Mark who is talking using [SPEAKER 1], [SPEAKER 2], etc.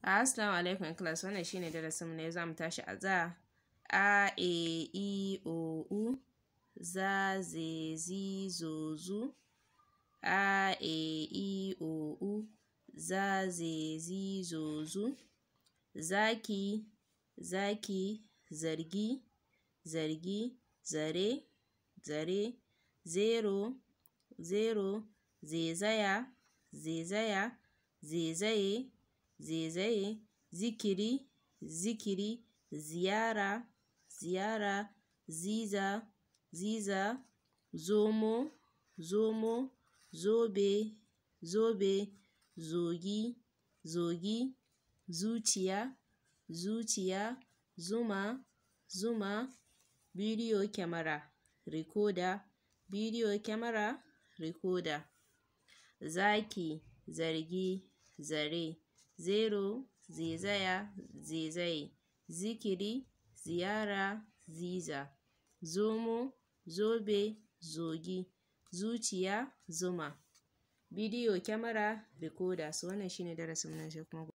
[SPEAKER 1] Assalamu alaikum class, wannan shine darasinmu na yau. Za mu tashi a za, a, e, I, o, u, za, ze, zi, zo, zu, a, e, I, o, u, za, ze, zi, zo, zu, zaki, zaki, zargi, zargi, zare, zare, zero, zero, zezaya, zezaya, zaizaye, zaizaye, zikiri, zikiri, ziyara, ziyara, ziza, ziza, zomo, zomo, zobe, zobe, zogi, zogi, zuciya, zuciya, zuma, zuma, bidiyo kyamara, recorder, bidiyo kyamara, recorder, zaki, zargi, zare, zero, zaizaya, zaizaye, zikiri, ziyara, ziza, zomo, zobe, zogi, zuciya, zuma, bidiyo kyamara, recorder. So wannan shine darasin mu na yau.